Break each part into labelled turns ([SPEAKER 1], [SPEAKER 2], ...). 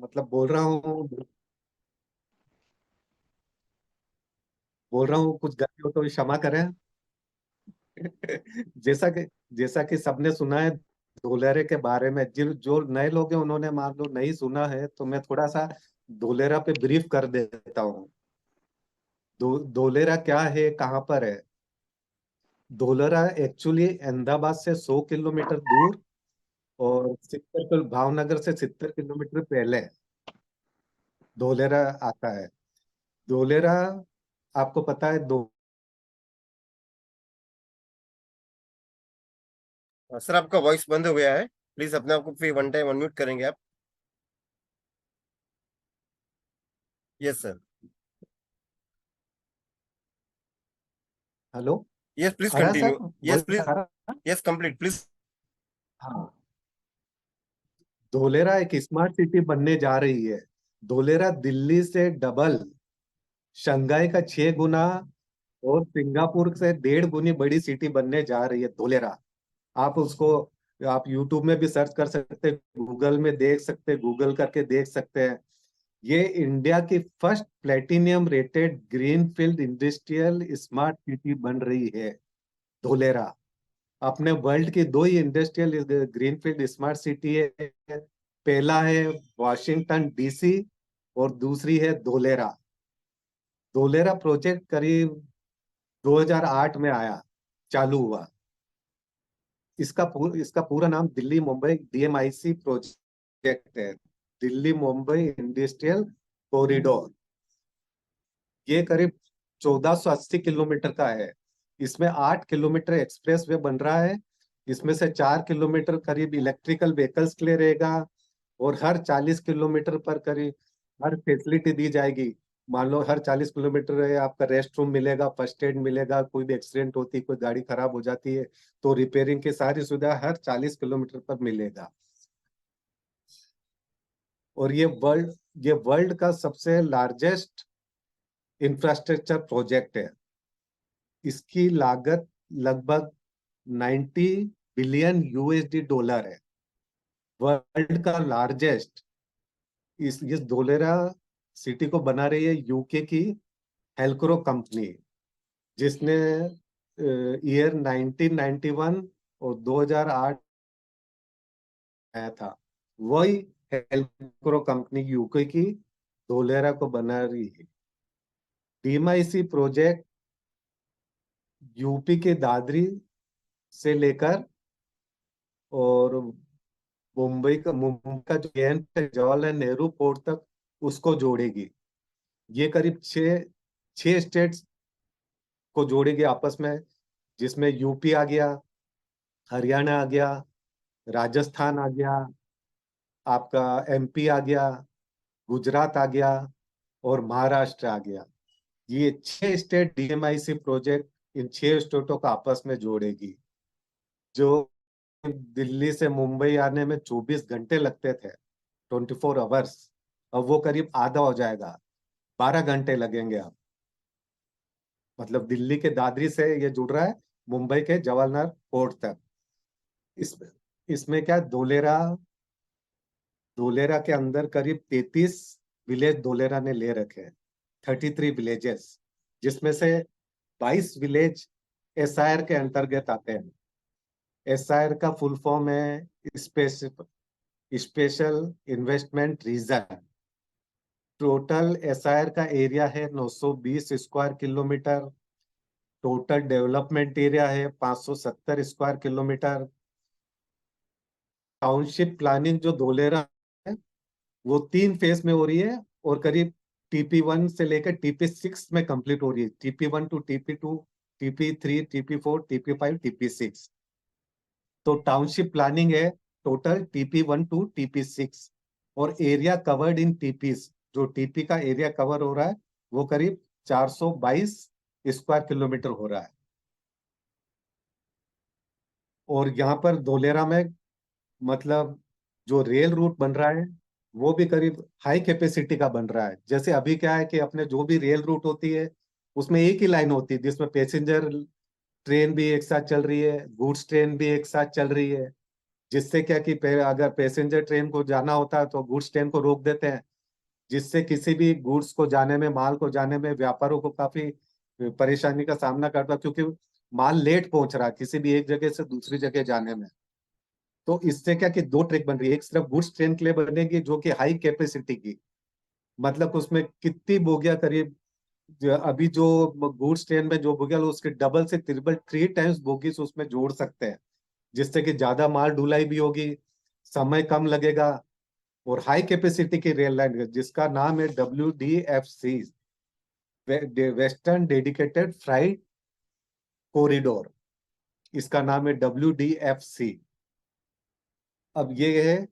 [SPEAKER 1] मतलब बोल रहा हूँ कुछ गलती हो तो क्षमा करें। जैसा कि जैसा कि सबने सुना है धोलेरे के बारे में, जिन जो नए लोग हैं उन्होंने मान लो नहीं सुना है, तो मैं थोड़ा सा धोलेरा पे ब्रीफ कर देता हूँ। धोलेरा क्या है, कहाँ पर है? धोलेरा एक्चुअली अहमदाबाद से 100 किलोमीटर दूर और भावनगर से 70 किलोमीटर पहले धोलेरा आता है। धोलेरा, आपको पता है दो।
[SPEAKER 2] सर आपका वॉइस बंद हो गया है। प्लीज अपने आप को फिर वन टाइम अनम्यूट करेंगे आप? Yes sir.
[SPEAKER 1] Hello.
[SPEAKER 2] Yes please
[SPEAKER 1] आ रहा
[SPEAKER 2] कंटिन्यू।
[SPEAKER 1] सर,
[SPEAKER 2] यस
[SPEAKER 1] वॉइस
[SPEAKER 2] प्लीज।
[SPEAKER 1] आ रहा?
[SPEAKER 2] Yes complete please.
[SPEAKER 1] हाँ। धोलेरा एक स्मार्ट सिटी बनने जा रही है। धोलेरा दिल्ली से डबल, शंघाई का 6 गुना और सिंगापुर से 1.5 गुनी बड़ी सिटी बनने जा रही है धोलेरा। आप उसको, आप यूट्यूब में भी सर्च कर सकते हैं, गूगल में देख सकते हैं, गूगल करके देख सकते हैं। ये इंडिया की first platinum rated greenfield industrial smart city बन रही है धोलेरा। अपने वर्ल्ड की दो ही इंडस्ट्रियल ग्रीनफील्ड स्मार्ट सिटी है। पहला है वॉशिंगटन डीसी और दूसरी है धोलेरा। धोलेरा प्रोजेक्ट करीब 2008 में आया, चालू हुआ। इसका पूरा नाम दिल्ली मुंबई डीएमआईसी प्रोजेक्ट है, दिल्ली मुंबई इंडस्ट्रियल कॉरिडोर। ये करीब 1480 किलोमीटर का है। इसमें 8 किलोमीटर एक्सप्रेस वे बन रहा है। इसमें से 4 किलोमीटर करीब इलेक्ट्रिकल व्हीकल्स के लिए रहेगा। और हर 40 किलोमीटर पर करीब हर फैसिलिटी दी जाएगी। मान लो हर 40 किलोमीटर है, आपका रेस्ट रूम मिलेगा, फर्स्ट एड मिलेगा, कोई भी एक्सीडेंट होती, कोई गाड़ी खराब हो जाती है तो रिपेयरिंग की सारी सुविधा हर 40 किलोमीटर पर मिलेगा। और ये वर्ल्ड का सबसे लार्जेस्ट इंफ्रास्ट्रक्चर प्रोजेक्ट है। इसकी लागत लगभग 90 बिलियन यूएसडी डॉलर है। वर्ल्ड का लार्जेस्ट। इस धोलेरा सिटी को बना रही है यूके की हेल्क्रो कंपनी, जिसने ईयर 1991 और 2008 आया था। वही हेल्क्रो कंपनी यूके की धोलेरा को बना रही है। डीएमआईसी प्रोजेक्ट यूपी के दादरी से लेकर और मुंबई का जो एन जवाहरलाल नेहरू पोर्ट तक उसको जोड़ेगी। ये करीब छः छः स्टेट्स को जोड़ेगी आपस में, जिसमें यूपी आ गया, हरियाणा आ गया, राजस्थान आ गया, आपका एमपी आ गया, गुजरात आ गया और महाराष्ट्र आ गया। ये 6 स्टेट डीएमआईसी प्रोजेक्ट इन 6 स्टेटों को आपस में जोड़ेगी। जो दिल्ली से मुंबई आने में 24 घंटे लगते थे, 24 आवर्स, अब वो करीब आधा हो जाएगा, 12 घंटे लगेंगे अब। मतलब दिल्ली के दादरी से ये जुड़ रहा है मुंबई के जवाहरलाल पोर्ट तक। इसमें इसमें क्या, धोलेरा धोलेरा के अंदर करीब 33 विलेज धोलेरा ने ले रखे हैं, 33 विलेजेस, जिसमें से 22 विलेज एसआईआर के अंतर्गत आते हैं। एसआईआर का फुल फॉर्म है special investment region. Total SIR का एरिया है 920 square kilometre. Total development area है 570 स्क्वायर किलोमीटर। टाउनशिप प्लानिंग जो धोलेरा है वो 3 फेज में हो रही है और करीब टीपी 1 से लेकर टीपी 6 में कंप्लीट हो रही है। TP 1 to TP 2, TP 3, TP 4, TP 5, TP 6। तो टाउनशिप प्लानिंग है टोटल टीपी 1 टू टीपी 6। और एरिया कवर्ड इन टीपीज, जो टीपी का एरिया कवर हो रहा है वो करीब 422 स्क्वायर किलोमीटर हो रहा है। और यहाँ पर धोलेरा में मतलब जो रेल रूट बन रहा है वो भी करीब हाई कैपेसिटी का बन रहा है। जैसे अभी क्या है कि अपने जो भी रेल रूट होती है उसमें एक ही लाइन होती है, जिसमें पैसेंजर ट्रेन भी एक साथ चल रही है, गुड्स ट्रेन भी एक साथ चल रही है। जिससे क्या कि अगर पैसेंजर ट्रेन को जाना होता है तो गुड्स ट्रेन को रोक देते हैं, जिससे किसी भी गुड्स को जाने में, माल को जाने में व्यापारों को काफी परेशानी का सामना करता, क्योंकि माल लेट पहुंच रहा है किसी भी एक जगह से दूसरी जगह जाने में। तो इससे क्या कि दो ट्रैक बन रही है, एक सिर्फ गुड्स ट्रेन के लिए बनेगी जो कि हाई कैपेसिटी की, मतलब उसमें कितनी बोगियां, करीब अभी जो गुड्स ट्रेन में जो बोगियां, उसके डबल से ट्रिपल 3 टाइम्स बोगीज उसमें जोड़ सकते हैं, जिससे कि ज्यादा माल ढुलाई भी होगी, समय कम लगेगा। और हाई कैपेसिटी की रेल लाइन जिसका नाम है WDFC, western dedicated freight corridor, इसका नाम है WDFC। अब ये है,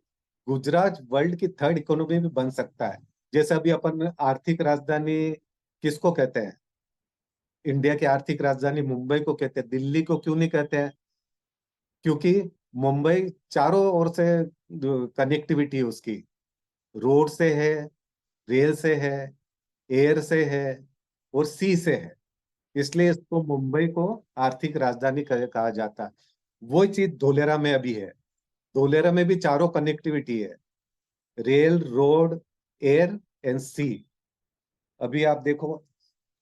[SPEAKER 1] गुजरात वर्ल्ड की थर्ड इकोनॉमी भी बन सकता है। जैसे अभी अपन आर्थिक राजधानी किसको कहते हैं, इंडिया की आर्थिक राजधानी मुंबई को कहते हैं, दिल्ली को क्यों नहीं कहते हैं? क्योंकि मुंबई चारों ओर से कनेक्टिविटी उसकी, रोड से है, रेल से है, एयर से है, और सी से है, इसलिए इसको मुंबई को आर्थिक राजधानी कहा जाता है। वो चीज धोलेरा में अभी है। धोलेरा में भी चारों कनेक्टिविटी है, रेल, रोड, एयर एंड सी। अभी आप देखो,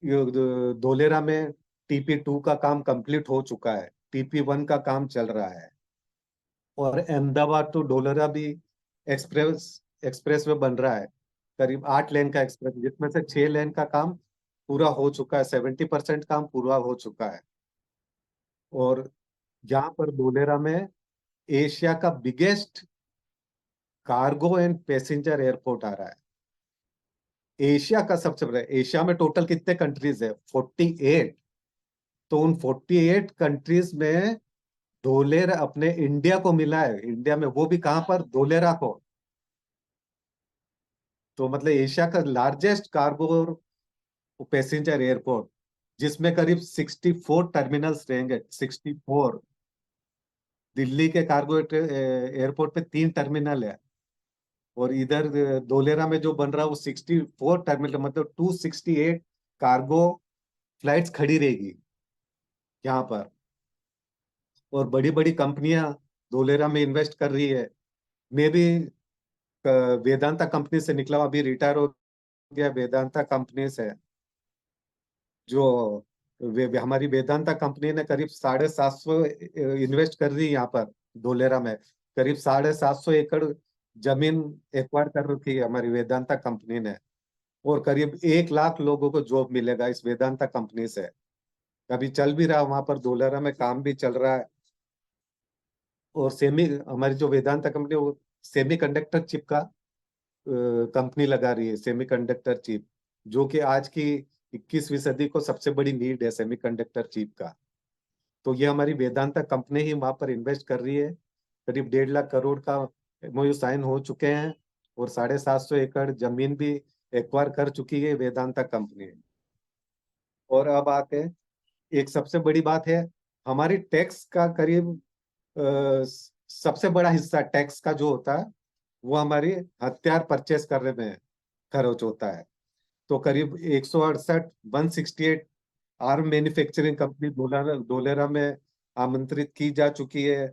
[SPEAKER 1] धोलेरा में TP2 का काम कंप्लीट हो चुका है, TP1 का काम चल रहा है, और अहमदाबाद टू धोलेरा भी एक्सप्रेस एक्सप्रेस वे बन रहा है, करीब 8 लेन का एक्सप्रेस, जिसमें से 6 लेन का काम पूरा हो चुका है, 70% काम पूरा हो चुका है। और यहाँ पर धोलेरा में एशिया का biggest cargo and passenger airport आ रहा है। एशिया का सबसे बड़ा, एशिया में टोटल कितने कंट्रीज है? 48। तो उन 48 कंट्रीज में धोलेरा अपने इंडिया को मिला है, इंडिया में, वो भी कहां पर? धोलेरा को। तो मतलब एशिया का लार्जेस्ट कार्गो और पैसेंजर एयरपोर्ट, जिसमें करीब 64 टर्मिनल्स रहेंगे, 64। दिल्ली के कार्गो एयरपोर्ट पे 3 टर्मिनल है, और इधर धोलेरा में जो बन रहा है वो 64 टर्मिनल, मतलब 268 कार्गो फ्लाइट्स खड़ी रहेगी यहाँ पर। और बड़ी बड़ी कंपनियां धोलेरा में इन्वेस्ट कर रही है। मैं भी वेदांता कंपनी से निकला हूं, अभी रिटायर हो गया, वेदांता कंपनी से। जो हमारी वेदांता कंपनी ने करीब 750 इन्वेस्ट कर दी यहाँ पर धोलेरा में, करीब 750 एकड़ जमीन एक्वायर कर रखी है हमारी वेदांता कंपनी ने। और करीब 1 लाख लोगों को जॉब मिलेगा इस वेदांता कंपनी से। अभी चल भी रहा है वहां पर, धोलेरा में काम भी चल रहा है। और हमारी जो वेदांता कंपनी, वो सेमी कंडक्टर चिप का कंपनी लगा रही है, सेमीकंडक्टर चिप, जो कि आज की 21वीं सदी को सबसे बड़ी नीड है, सेमीकंडक्टर चिप का। तो ये हमारी वेदांता कंपनी ही वहां पर इन्वेस्ट कर रही है। करीब 1.5 करोड़ का MOU साइन हो चुके हैं, और 750 एकड़ जमीन भी एक्वायर कर चुकी है वेदांता कंपनी। और अब आते हैं, एक सबसे बड़ी बात है, हमारी टैक्स का करीब सबसे बड़ा हिस्सा टैक्स का जो होता है, वो हमारी हथियार परचेस करने में खर्च होता है। तो करीब 168, 168 आर्म मैन्युफैक्चरिंग कंपनी धोलेरा में आमंत्रित की जा चुकी है।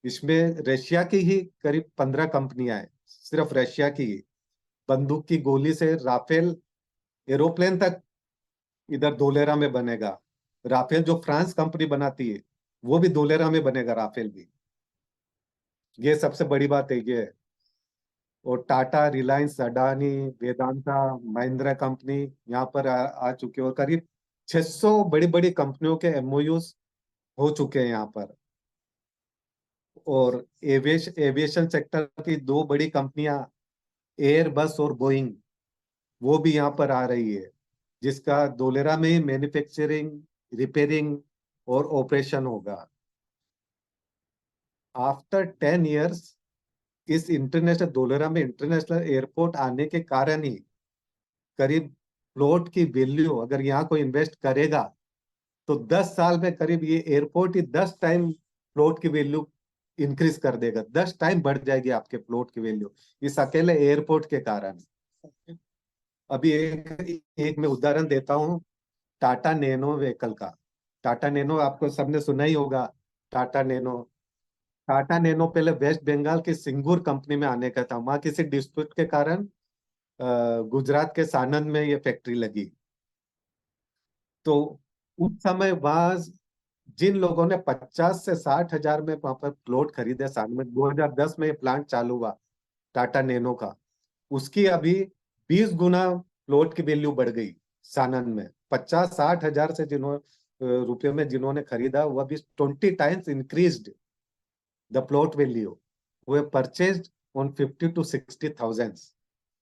[SPEAKER 1] इसमें रशिया की ही करीब 15 कंपनियां हैं, सिर्फ रशिया की ही। बंदूक की गोली से राफेल एरोप्लेन तक इधर धोलेरा में बनेगा। राफेल जो फ्रांस कंपनी बनाती है, वो भी धोलेरा में बनेगा, राफेल भी। ये सबसे बड़ी बात है ये। और टाटा, रिलायंस, अडानी, वेदांता, महिंद्रा कंपनी यहाँ पर आ चुके हैं, और करीब 600 बड़ी बड़ी कंपनियों के MOUs हो चुके हैं यहाँ पर। और एविएशन सेक्टर की 2 बड़ी कंपनियां, एयरबस और बोइंग, वो भी यहाँ पर आ रही है, जिसका धोलेरा में ही मैन्युफैक्चरिंग, रिपेयरिंग और ऑपरेशन होगा। आफ्टर 10 इयर्स, इस इंटरनेशनल धोलेरा में इंटरनेशनल एयरपोर्ट आने के कारण ही करीब प्लॉट की वैल्यू, अगर यहाँ कोई इन्वेस्ट करेगा तो 10 साल में करीब ये एयरपोर्ट ही 10 टाइम प्लॉट की वैल्यू इंक्रीज कर देगा, 10 टाइम बढ़ जाएगी आपके प्लॉट की वैल्यू, इस अकेले एयरपोर्ट के कारण। अभी एक मैं उदाहरण देता हूँ, टाटा नैनो व्हीकल का। टाटा नैनो आपको सबने सुना ही होगा, टाटा नैनो। टाटा नैनो पहले वेस्ट बंगाल की सिंगूर कंपनी में आने का था, वहां किसी डिस्प्यूट के कारण गुजरात के सानंद में ये फैक्ट्री लगी। तो उस समय वहां जिन लोगों ने 50 से 60 हजार में वहां पर प्लॉट खरीदे, साल में 2010 में ये प्लांट चालू हुआ टाटा नैनो का, उसकी अभी 20 गुना प्लॉट की वैल्यू बढ़ गई सानंद में। 50-60 हजार से रुपये में जिन्होंने खरीदा, वो अभी 20 times increased the plot value. वो परचेज ऑन 50 to 60 थाउजेंड।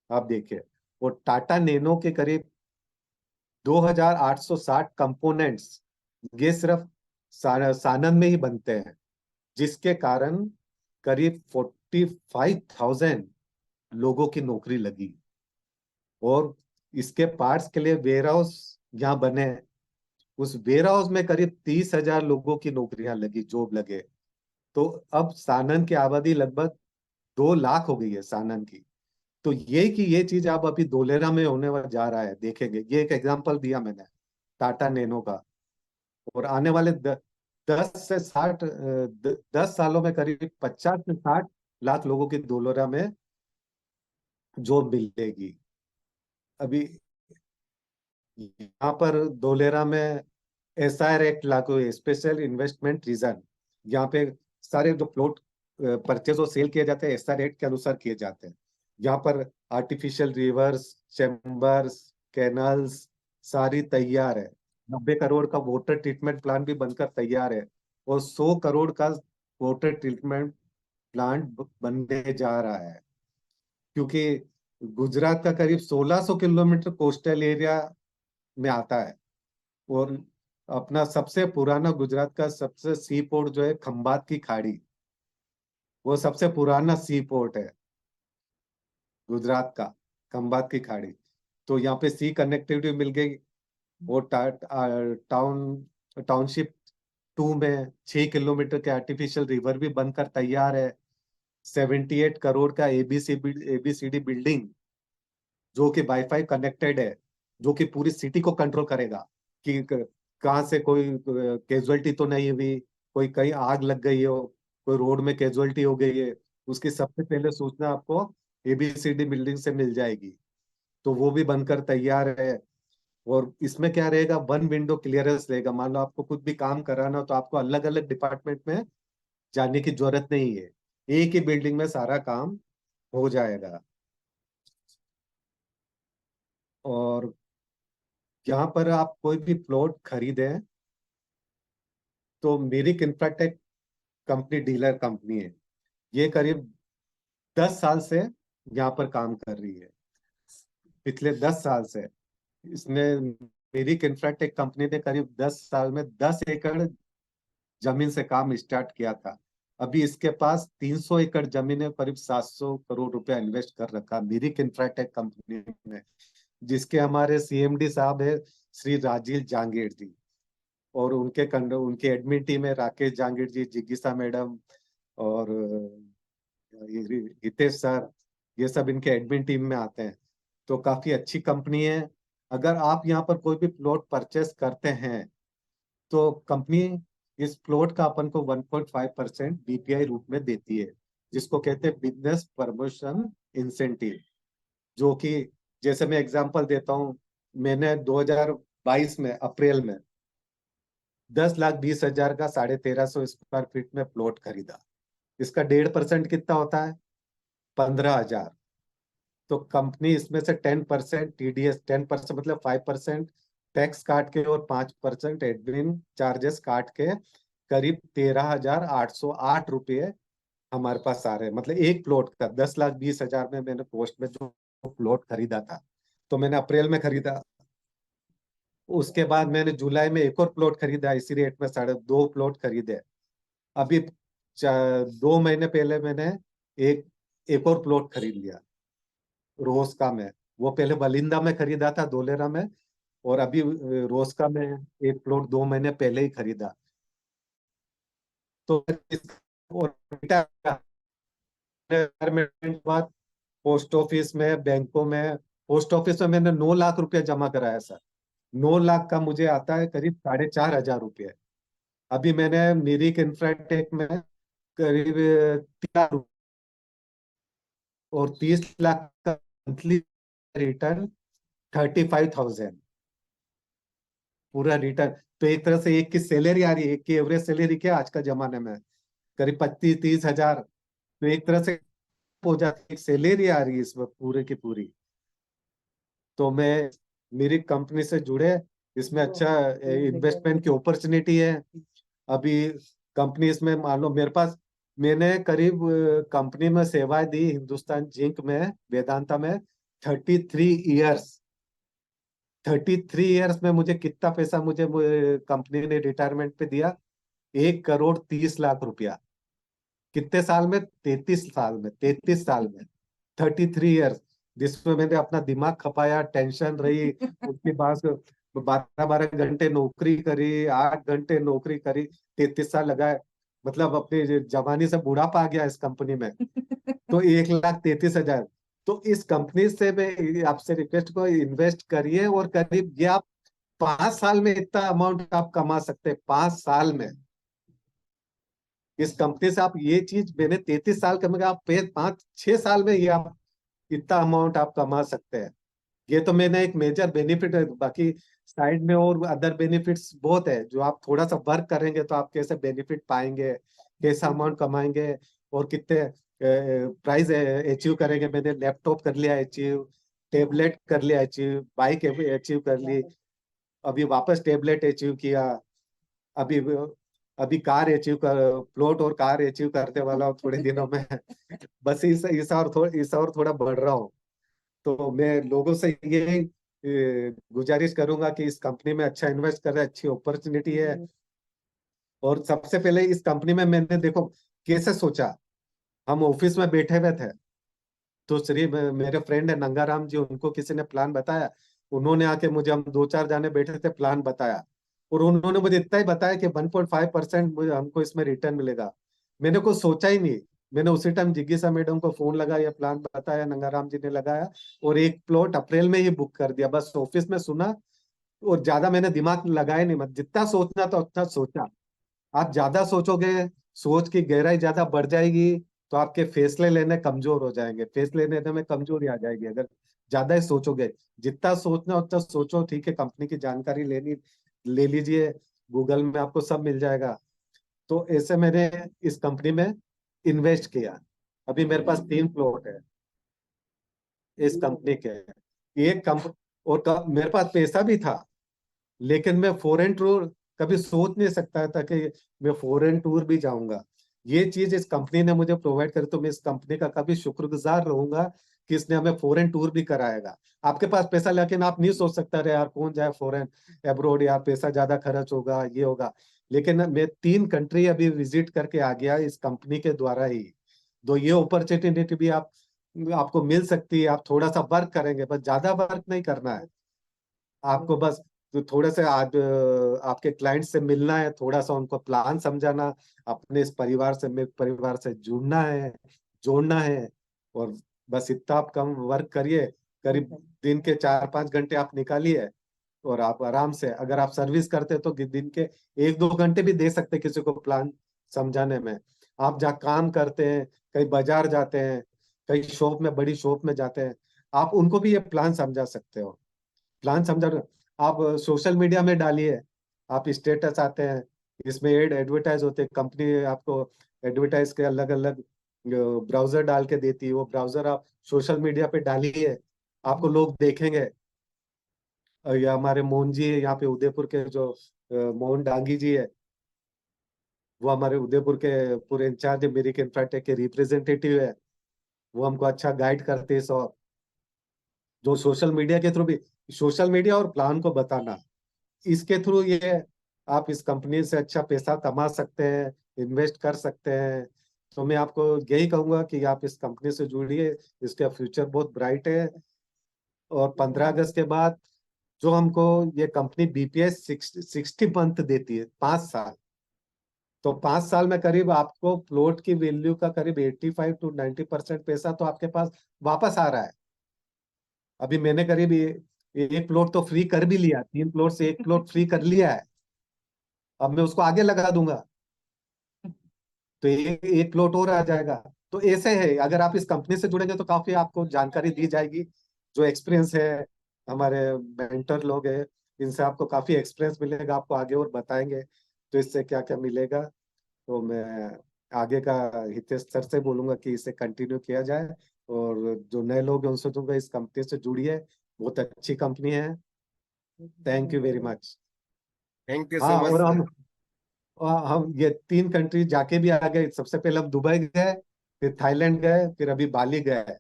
[SPEAKER 1] आप देखिए, और टाटा नैनो के करीब 2860 कंपोनेंट्स ये सिर्फ सानंद में ही बनते हैं, जिसके कारण करीब 45,000 लोगों की नौकरी लगी। और इसके पार्ट्स के लिए वेयर हाउस यहाँ बने, उस वेयर हाउस में करीब 30,000 लोगों की नौकरियां लगी, जॉब लगे। तो अब सानंद की आबादी लगभग 2 लाख हो गई है सानंद की। तो ये कि ये चीज आप अभी धोलेरा में होने जा रहा है, देखेंगे। ये एक एग्जांपल दिया मैंने टाटा नैनो का। और आने वाले 10 सालों में करीब 50 से 60 लाख लोगों की धोलेरा में जॉब मिलेगी। अभी यहाँ पर धोलेरा में एसआर एक्ट लागू है, स्पेशल इन्वेस्टमेंट रीजन। यहाँ पे सारे जो प्लॉट परचेज और सेल किए जाते हैं एसआर एक्ट के अनुसार किए जाते हैं। यहाँ पर आर्टिफिशियल रिवर्स, चैम्बर्स, कैनल्स सारी तैयार है। 90 करोड़ का वाटर ट्रीटमेंट प्लांट भी बनकर तैयार है, और 100 करोड़ का वाटर ट्रीटमेंट प्लांट बनने जा रहा है। क्योंकि गुजरात का करीब 1600 किलोमीटर कोस्टल एरिया में आता है। और अपना सबसे पुराना, गुजरात का सबसे सी पोर्ट जो है खंबात की खाड़ी, वो सबसे पुराना सी पोर्ट है गुजरात का, खंबात की खाड़ी। तो यहाँ पे सी कनेक्टिविटी मिल गई। वो टाउनशिप 2 में 6 किलोमीटर के आर्टिफिशियल रिवर भी बनकर तैयार है। 78 करोड़ का एबीसीडी बिल्डिंग, जो कि वाईफाई कनेक्टेड है, जो कि पूरी सिटी को कंट्रोल करेगा कि कहाँ से कोई कैजुअलिटी तो नहीं हुई, कोई कहीं आग लग गई हो, कोई रोड में कैजुअलिटी हो गई है, उसकी सबसे पहले सूचना आपको एबीसीडी बिल्डिंग से मिल जाएगी। तो वो भी बनकर तैयार है। और इसमें क्या रहेगा, वन विंडो क्लियरेंस रहेगा। मान लो आपको कुछ भी काम कराना हो तो आपको अलग अलग डिपार्टमेंट में जाने की जरूरत नहीं है, एक ही बिल्डिंग में सारा काम हो जाएगा। और यहाँ पर आप कोई भी प्लॉट खरीदें तो मेरिक इंफ्राटेक कंपनी डीलर कंपनी है, ये करीब 10 साल से यहाँ पर काम कर रही है। पिछले 10 साल से इसने, मेरिक इंफ्राटेक कंपनी ने करीब 10 साल में 10 एकड़ जमीन से काम स्टार्ट किया था। अभी इसके पास 300 एकड़ जमीन है, करीब 700 करोड़ रुपया इन्वेस्ट कर रखा मेरिक इंफ्राटेक कंपनी ने, जिसके हमारे सीएमडी साहब है श्री राजीव जहांगीर जी। और उनके एडमिन टीम है राकेश जहांगीर जी, जिज्ञासा मैडम, और हितेश सर। ये सब इनके एडमिन टीम में आते हैं। तो काफी अच्छी कंपनी है। अगर आप यहाँ पर कोई भी प्लॉट परचेस करते हैं तो कंपनी इस प्लॉट का अपन को 1.5% बीपीआई रूप में देती है, जिसको कहते हैं बिजनेस प्रमोशन इंसेंटिव। जो कि, जैसे मैं एग्जांपल देता हूँ, मैंने 2022 में अप्रैल में 10,20,000 का 1350 स्क्वायर फीट में प्लॉट खरीदा। इसका 1.5% कितना होता है, 15,000। तो कंपनी इसमें से 10% टीडीएस, 10% मतलब 5% टैक्स काट के और 5% एडमिन चार्जेस काट के करीब 13,808 रुपये हमारे पास आ रहे हैं। मतलब एक प्लॉट का 10,20,000 में मैंने पोस्ट में जो प्लॉट खरीदा था, तो मैंने अप्रैल में खरीदा। उसके बाद मैंने जुलाई में एक और प्लॉट खरीदा, इसी रेट में 2.5 प्लॉट खरीदे। अभी 2 महीने पहले मैंने एक एक और प्लॉट खरीद लिया रोस्का में। वो पहले बलिंदा में खरीदा था, धोलेरा में। और अभी रोस्का में एक प्लॉट 2 महीने पहले ही खरीदा। तो और रिटायरमेंट बाद पोस्ट ऑफिस में, बैंकों में, पोस्ट ऑफिस में मैंने 9 लाख रुपया जमा कराया सर। 9 लाख का मुझे आता है करीब 4,500 रुपये। अभी मैंने मिरिक इंफ्राटेक में करीब 30 लाख, और 30 लाख का मंथली रिटर्न 35,000 पूरा रिटर्न। तो एक तरह से एक की सैलरी आ रही है, एक की एवरेज सैलरी क्या है आज का जमाने में, करीब 25-30 हजार। तो एक तरह से हो जाती है, एक सैलरी आ रही है इस वक्त पूरे की पूरी। तो मैं, मेरी कंपनी से जुड़े, इसमें अच्छा इन्वेस्टमेंट की अपॉर्चुनिटी है। अभी कंपनी इसमें मान लो मेरे पास, मैंने करीब कंपनी में सेवाएं दी हिंदुस्तान जिंक में, वेदांता में, 33 ईयर्स। 33 ईयर्स में मुझे कितना पैसा मुझे कंपनी ने रिटायरमेंट पे दिया, 1,30,00,000 रुपया। कितने साल में? 33 साल में, 33 साल में, 33 ईयर्स, जिसमें मैंने अपना दिमाग खपाया, टेंशन रही उसके बाद 12-12 घंटे नौकरी करी, 8 घंटे नौकरी करी, 33 साल लगाए। मतलब अपनी जवानी से बुढ़ापा आ गया इस कंपनी में। तो 1,33,000। तो इस कंपनी से मैं आपसे रिक्वेस्ट को, इन्वेस्ट करिए, और करीब ये आप 5 साल में इतना अमाउंट आप कमा सकते हैं, 5 साल में। इस कंपनी से आप ये चीज, मैंने 33 साल कमा, आप 5-6 साल में ये आप इतना अमाउंट आप कमा सकते हैं। ये तो मैंने एक मेजर बेनिफिट है, बाकी साइड में और अदर बेनिफिट्स बहुत है, जो आप थोड़ा सा वर्क करेंगे तो आप कैसे बेनिफिट पाएंगे, कैसा अमाउंट कमाएंगे, और कितने प्राइस अचीव करेंगे। मैंने लैपटॉप कर लिया अचीव, टेबलेट कर लिया अचीव, बाइक अचीव कर ली, अभी वापस टेबलेट अचीव किया, अभी अभी कार अचीव कर, प्लॉट और कार अचीव करने वाला हूँ थोड़े दिनों में। बस इस और थोड़ा बढ़ रहा हूँ। तो मैं लोगों से ये गुजारिश करूंगा कि इस कंपनी में अच्छा इन्वेस्ट करें, अच्छी अपॉर्चुनिटी है। और सबसे पहले इस कंपनी में मैंने देखो कैसे सोचा, हम ऑफिस में बैठे हुए थे, तो श्री मेरे फ्रेंड है नंगाराम जी, उनको किसी ने प्लान बताया। उन्होंने आके मुझे, हम 2-4 जाने बैठे थे, प्लान बताया, और उन्होंने मुझे इतना ही बताया कि 1.5% हमको इसमें रिटर्न मिलेगा। मैंने कुछ सोचा ही नहीं। मैंने उसी टाइम जिज्ञासा मैडम को फोन लगाया, प्लान बताया, नंगाराम जी ने लगाया, और एक प्लॉट अप्रैल में ही बुक कर दिया। बस ऑफिस में सुना, और ज्यादा मैंने दिमाग लगाया नहीं, मत जितना सोचना था उतना सोचा। आप ज्यादा सोचोगे, सोच की गहराई ज्यादा बढ़ जाएगी, तो आपके फैसले लेने कमजोर हो जाएंगे, फैसले लेने में कमजोरी आ जाएगी अगर ज्यादा ही सोचोगे। जितना सोचना उतना सोचो, ठीक है, कंपनी की जानकारी लेनी ले लीजिए, गूगल में आपको सब मिल जाएगा। तो ऐसे मैंने इस कंपनी में इन्वेस्ट किया। अभी मेरे पास 3 प्लॉट है इस कंपनी के, एक कंप और मेरे पास पैसा भी था, लेकिन मैं फॉरेन टूर कभी सोच नहीं सकता था कि मैं फॉरेन टूर भी जाऊंगा। ये चीज इस कंपनी ने मुझे प्रोवाइड करी, तो मैं इस कंपनी का कभी शुक्रगुजार रहूंगा कि इसने हमें फॉरेन टूर भी कराएगा। आपके पास पैसा, लेकिन आप नहीं सोच सकता रहे यार कौन जाए फॉरेन, अब्रोड, यार पैसा ज्यादा खर्च होगा, ये होगा। लेकिन मैं 3 कंट्री अभी विजिट करके आ गया इस कंपनी के द्वारा ही। तो ये अपॉर्चुनिटी भी आपको मिल सकती है। आप थोड़ा सा वर्क करेंगे, बस ज्यादा वर्क नहीं करना है आपको, बस तो थोड़ा सा आपके क्लाइंट से मिलना है, थोड़ा सा उनको प्लान समझाना, अपने इस परिवार से, मेरे परिवार से जुड़ना है, जोड़ना है। और बस इतना आप कम वर्क करिए, करीब दिन के 4-5 घंटे आप निकालिए, और आप आराम से, अगर आप सर्विस करते हैं तो दिन के 1-2 घंटे भी दे सकते हैं किसी को प्लान समझाने में। आप जहाँ काम करते हैं, कहीं बाजार जाते हैं, कहीं शॉप में, बड़ी शॉप में जाते हैं, आप उनको भी ये प्लान समझा सकते हो। प्लान समझा रहे हो? आप सोशल मीडिया में डालिए, आप स्टेटस आते हैं, इसमें एडवर्टाइज होते हैं, कंपनी आपको एडवर्टाइज के अलग अलग ब्राउजर डाल के देती है, वो ब्राउजर आप सोशल मीडिया पे डालिए, आपको लोग देखेंगे। ये हमारे मोहन जी है यहाँ पे उदयपुर के, जो मोहन डांगी जी है, वो हमारे उदयपुर के पूरे इंचार्ज है, मेरी इंफ्राटेक के रिप्रेजेंटेटिव है। वो हमको अच्छा गाइड करते हैं। सो जो सोशल मीडिया के थ्रू भी, सोशल मीडिया और प्लान को बताना, इसके थ्रू ये आप इस कंपनी से अच्छा पैसा कमा सकते हैं, इन्वेस्ट कर सकते हैं। तो मैं आपको यही कहूंगा कि आप इस कंपनी से जुड़िए, इसका फ्यूचर बहुत ब्राइट है। और 15 अगस्त के बाद जो हमको ये कंपनी बीपीएस 60 मंथ देती है, 5 साल। तो 5 साल में करीब आपको प्लॉट की वैल्यू का करीब 85-90% पैसा तो आपके पास वापस आ रहा है। अभी मैंने करीब एक प्लॉट तो फ्री कर भी लिया, 3 प्लॉट से एक प्लॉट फ्री कर लिया है। अब मैं उसको आगे लगा दूंगा। तो एक प्लॉट और आ जाएगा। तो ऐसे है, अगर आप इस कंपनी से जुड़ेंगे तो काफी आपको जानकारी दी जाएगी। जो एक्सपीरियंस है, हमारे मेंटर लोग हैं, इनसे आपको काफी एक्सपीरियंस मिलेगा, आपको आगे और बताएंगे तो इससे क्या क्या मिलेगा। तो मैं आगे का हितेश सर से बोलूंगा कि इसे कंटिन्यू किया जाए। और जो नए लोग हैं उनसे दूंगा इस कंपनी से जुड़िए, बहुत अच्छी कंपनी है। Thank you very much.
[SPEAKER 2] Thank you so
[SPEAKER 1] हाँ,
[SPEAKER 2] मच
[SPEAKER 1] और
[SPEAKER 2] सर।
[SPEAKER 1] हम ये 3 कंट्री जाके भी आ गए। सबसे पहले हम दुबई गए, फिर थाईलैंड गए, फिर अभी बाली गए।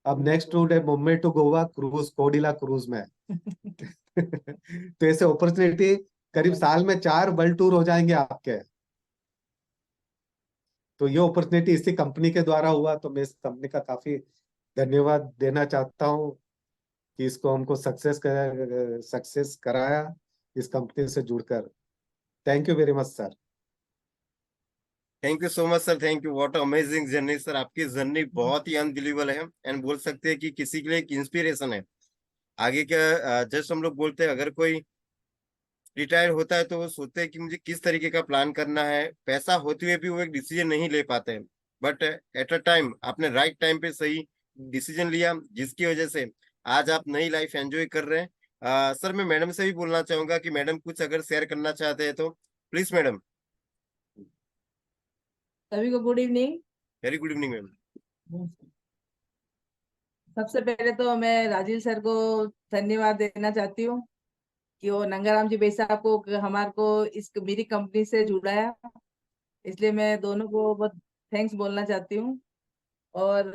[SPEAKER 1] अब नेक्स्ट रूट है Mumbai to Goa cruise, Cordelia cruise में। तो ऐसे अपॉर्चुनिटी करीब साल में 4 वर्ल्ड टूर हो जाएंगे आपके। तो ये अपॉर्चुनिटी इसी कंपनी के द्वारा हुआ, तो मैं इस कंपनी का काफी धन्यवाद देना चाहता हूँ कि इसको हमको सक्सेस कराया इस कंपनी से जुड़कर। Thank you very much sir.
[SPEAKER 2] Thank you so much sir, thank you. What amazing journey sir, आपकी जर्नी बहुत ही अनबिलीवेबल है एंड बोल सकते हैं कि किसी के लिए एक इंस्पिरेशन है। आगे क्या, जस्ट हम लोग बोलते हैं अगर कोई रिटायर होता है तो वो सोचते हैं कि मुझे किस तरीके का प्लान करना है, पैसा होते हुए भी वो एक डिसीजन नहीं ले पाते हैं। बट एट अ टाइम आपने राइट टाइम पे सही डिसीजन लिया, जिसकी वजह से आज आप नई लाइफ एंजॉय कर रहे हैं। सर मैं मैडम से भी बोलना चाहूंगा कि मैडम कुछ अगर शेयर करना चाहते हैं तो प्लीज मैडम।
[SPEAKER 3] सभी को good evening.
[SPEAKER 2] Very good evening ma'am.
[SPEAKER 3] सबसे पहले तो मैं राजीव सर को धन्यवाद देना चाहती हूँ कि वो नंगाराम जी भाई साहब को हमारे को इस मेरी कंपनी से जुड़ाया, इसलिए मैं दोनों को बहुत थैंक्स बोलना चाहती हूँ। और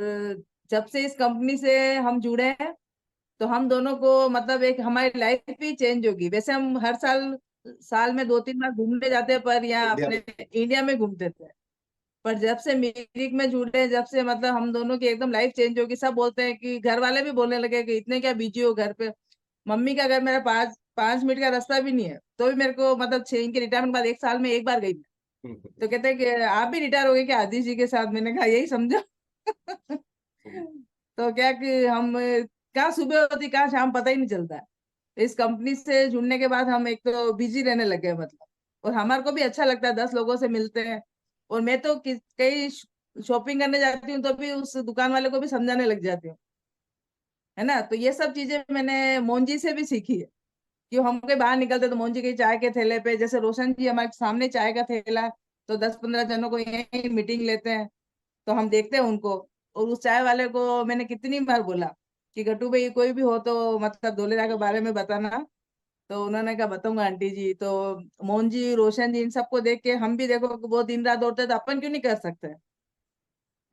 [SPEAKER 3] जब से इस कंपनी से हम जुड़े हैं तो हम दोनों को मतलब एक हमारी लाइफ भी चेंज होगी। वैसे हम हर साल साल में 2-3 बार घूमने जाते हैं, पर यहाँ
[SPEAKER 1] इंडिया
[SPEAKER 3] अपने
[SPEAKER 1] में।
[SPEAKER 3] इंडिया में घूमते थे। पर जब से मिरिक में जुड़े, जब से मतलब हम दोनों की एकदम लाइफ चेंज होगी। सब बोलते हैं कि घर वाले भी बोलने लगे कि इतने क्या बिजी हो घर पे। मम्मी का घर मेरा 5 5 मिनट का रास्ता भी नहीं है, तो भी मेरे को मतलब इनके रिटायरमेंट के बाद 1 साल में एक बार गई मैं। तो कहते हैं कि आप भी रिटायर हो गए क्या आदिश जी के साथ? मैंने कहा यही समझो। तो क्या कि हम कहाँ सुबह होती कहाँ शाम पता ही नहीं चलता है। इस कंपनी से जुड़ने के बाद हम एक तो बिजी रहने लगे मतलब, और हमारे को भी अच्छा लगता है, 10 लोगों से मिलते हैं। और मैं तो कई शॉपिंग करने जाती हूँ तो भी उस दुकान वाले को भी समझाने लग जाती हूँ, है ना। तो ये सब चीजें मैंने मोंजी से भी सीखी है कि हम कहीं बाहर निकलते तो मोंजी के चाय के ठेले पे, जैसे रोशन जी हमारे सामने चाय का ठेला है, तो 10-15 जनों को यही मीटिंग लेते हैं, तो हम देखते हैं उनको। और उस चाय वाले को मैंने कितनी बार बोला कि गट्टू भाई कोई भी हो तो मतलब धोलेरा के बारे में बताना। तो उन्होंने कहा बताऊंगा आंटी जी। तो मोहन जी, रोशन जी, इन सबको देख के हम भी देखो कि वो दिन रात दौड़ते हैं, तो अपन क्यों नहीं कर सकते,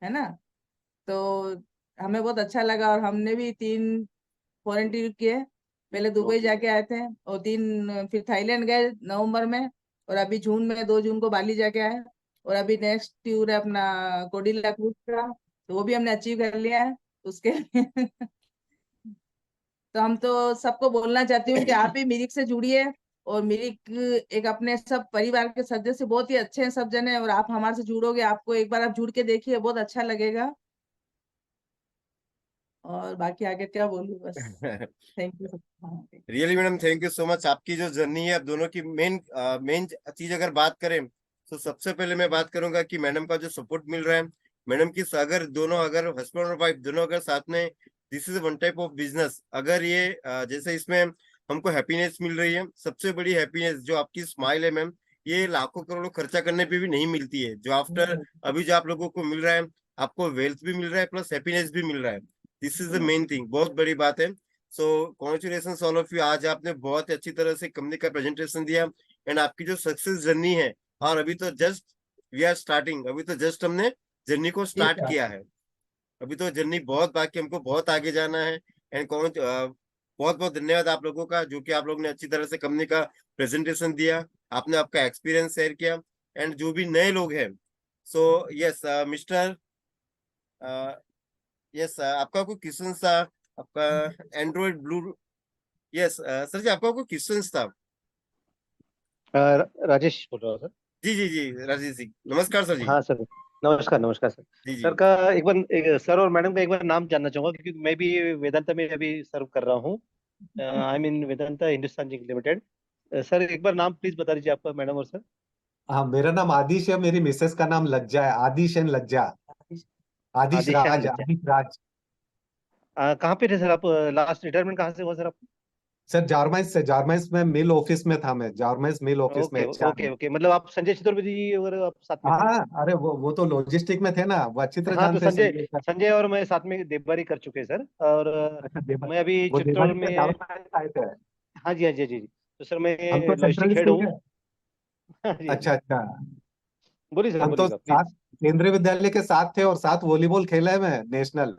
[SPEAKER 3] है ना। तो हमें बहुत अच्छा लगा, और हमने भी 3 फॉरेन ट्रिप किए। पहले दुबई जाके आए थे, और 3 फिर थाईलैंड गए नवंबर में, और अभी जून में 2 जून को बाली जाके आए। और अभी नेक्स्ट टूर है अपना कोडिला क्रूज का, तो वो भी हमने अचीव कर लिया है उसके। तो हम तो सबको बोलना चाहती हूँ कि आप भी मिरिक से जुड़िए। और मिरिक एक अपने सब परिवार के सदस्य बहुत ही अच्छे हैं सब जने, और आप हमारे से जुड़ोगे, आपको एक बार आप जुड़ के देखिए, बहुत अच्छा लगेगा। और बाकी आगे क्या बोलूं, बस थैंक यू। हाँ,
[SPEAKER 2] really madam thank you so much. आपकी जो जर्नी है, आप दोनों की मेन मेन चीज अगर बात करें तो सबसे पहले मैं बात करूंगा कि मैडम का जो सपोर्ट मिल रहा है, मैडम की अगर दोनों अगर हस्बैंड और वाइफ दोनों अगर साथ में, this is one type of business. अगर ये जैसे इसमें हमको हैप्पीनेस मिल रही है, सबसे बड़ी हैप्पीनेस जो आपकी स्माइल है मैम, ये लाखों करोड़ों खर्चा करने पे भी नहीं मिलती है। जो आफ्टर अभी जो आप लोगों को मिल रहा है, आपको वेल्थ भी मिल रहा है प्लस हैप्पीनेस भी मिल रहा है। This is the main thing, बहुत बड़ी बात है। So congratulation all of you, आज आपने बहुत अच्छी तरह से कंपनी का प्रेजेंटेशन दिया एंड आपकी जो सक्सेस जर्नी है, और अभी तो जस्ट वी आर स्टार्टिंग, अभी तो जस्ट हमने जर्नी को
[SPEAKER 3] ठीक
[SPEAKER 2] स्टार्ट
[SPEAKER 3] है।
[SPEAKER 2] किया है। अभी तो जर्नी बहुत बाकी, हमको बहुत आगे जाना है। एंड कौन बहुत बहुत धन्यवाद आप लोगों का, जो कि आप लोगों ने अच्छी तरह से कंपनी का प्रेजेंटेशन दिया, आपने आपका एक्सपीरियंस शेयर किया। एंड जो भी नए लोग हैं, सो यस मिस्टर, यस आपका कोई क्वेश्चन था? आपका एंड्रॉइड ब्लू, यस सर जी आपका कोई क्वेश्चन था?
[SPEAKER 4] राजेश बोल रहा हूँ सर।
[SPEAKER 2] जी जी जी राजेश जी, नमस्कार सर जी।
[SPEAKER 4] हाँ सर, नमस्कार नमस्कार सर।
[SPEAKER 2] जी जी।
[SPEAKER 4] सर का सर और मैडम का एक बार नाम जानना चाहूंगा, क्योंकि मैं भी वेदांता में अभी सर्व कर रहा हूँ। I mean Vedanta Hindustan zinc limited. Sir एक बार नाम प्लीज बता दीजिए आपका, मैडम और सर।
[SPEAKER 1] हाँ, मेरा नाम आदिश है, मेरी मिसेस का नाम लज्जा है, आदिश एंड लज्जा। आदिश
[SPEAKER 4] आदिशान
[SPEAKER 1] राज,
[SPEAKER 4] लज्जा।
[SPEAKER 1] आदिश राज।
[SPEAKER 4] कहाँ पे थे सर आप? लास्ट रिटायरमेंट कहाँ से हुआ सर आप?
[SPEAKER 1] सर जारमाइस से, जारमाइस में मिल ऑफिस में था, मैं जारमाइस मिल ऑफिस में
[SPEAKER 4] ओके
[SPEAKER 1] एचआर
[SPEAKER 4] ओके
[SPEAKER 1] में।
[SPEAKER 4] ओके, मतलब आप संजय चतुर्वेदी वगैरह आप साथ में थे?
[SPEAKER 1] हाँ, अरे वो तो लॉजिस्टिक में थे ना, वो अच्छी तरह
[SPEAKER 4] हाँ, तो
[SPEAKER 1] जानते हैं
[SPEAKER 4] संजय
[SPEAKER 1] संजय सर।
[SPEAKER 4] संजय और मैं साथ में देवबारी कर चुके हैं सर। और
[SPEAKER 1] अच्छा देवा,
[SPEAKER 4] मैं अभी
[SPEAKER 1] वो
[SPEAKER 4] चित्तौड़
[SPEAKER 1] देवाली में
[SPEAKER 4] में।
[SPEAKER 1] जारमाइस आए थे।
[SPEAKER 4] हाँ जी, हाँ जी, हाँ जी, जी। तो सर मैं
[SPEAKER 1] हम तो सेंट्रल
[SPEAKER 4] लॉजिस्टिक हेड
[SPEAKER 1] स्कूल
[SPEAKER 4] हूँ।
[SPEAKER 1] के।
[SPEAKER 4] हाँ जी, हाँ जी।
[SPEAKER 1] अच्छा अच्छा।
[SPEAKER 4] बोलिए सर,
[SPEAKER 1] हम तो
[SPEAKER 4] बोलिएगा
[SPEAKER 1] साथ
[SPEAKER 4] प्लीज।
[SPEAKER 1] केंद्रीय विद्यालय के साथ थे और साथ वॉलीबॉल खेला है मैं, national.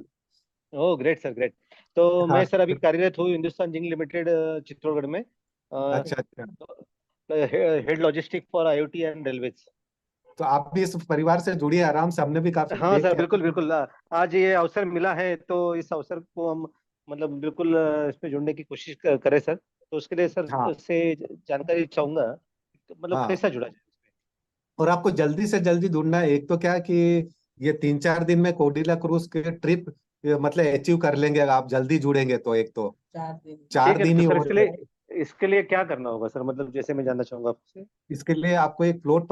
[SPEAKER 4] Oh great sir, great. तो
[SPEAKER 1] हाँ
[SPEAKER 4] मैं सर अभी
[SPEAKER 1] सर।
[SPEAKER 4] कार्यरत हूँ हिंदुस्तान जिंक लिमिटेड चित्तौड़गढ़ में।
[SPEAKER 1] अच्छा अच्छा।
[SPEAKER 4] Head logistic for IoT and railways.
[SPEAKER 1] तो आप भी इस परिवार से जुड़िए आराम से, हमने भी काफी
[SPEAKER 4] हाँ
[SPEAKER 1] देख
[SPEAKER 4] सर,
[SPEAKER 1] के
[SPEAKER 4] बिल्कुल बिल्कुल। आज ये अवसर मिला है तो इस अवसर को हम मतलब बिल्कुल इसमें जुड़ने की कोशिश करें सर। तो उसके लिए सर
[SPEAKER 1] हाँ
[SPEAKER 4] से जानकारी चाहूंगा, मतलब
[SPEAKER 1] हाँ।
[SPEAKER 4] कैसा जुड़ा जाए इसमें।
[SPEAKER 1] और आपको जल्दी से जल्दी ढूंढना है, एक तो क्या कि ये 3-4 दिन में कोडिला क्रूज की ट्रिप मतलब अचीव कर लेंगे अगर आप जल्दी जुड़ेंगे तो। एक तो
[SPEAKER 3] 4 दिन।
[SPEAKER 1] चार
[SPEAKER 4] ठीक है,
[SPEAKER 1] दिन
[SPEAKER 4] तो
[SPEAKER 1] ही
[SPEAKER 4] सर
[SPEAKER 1] हो रहे हैं।
[SPEAKER 4] इसके लिए क्या करना होगा सर, मतलब जैसे मैं जानना चाहूंगा आपसे।
[SPEAKER 1] इसके लिए आपको एक प्लॉट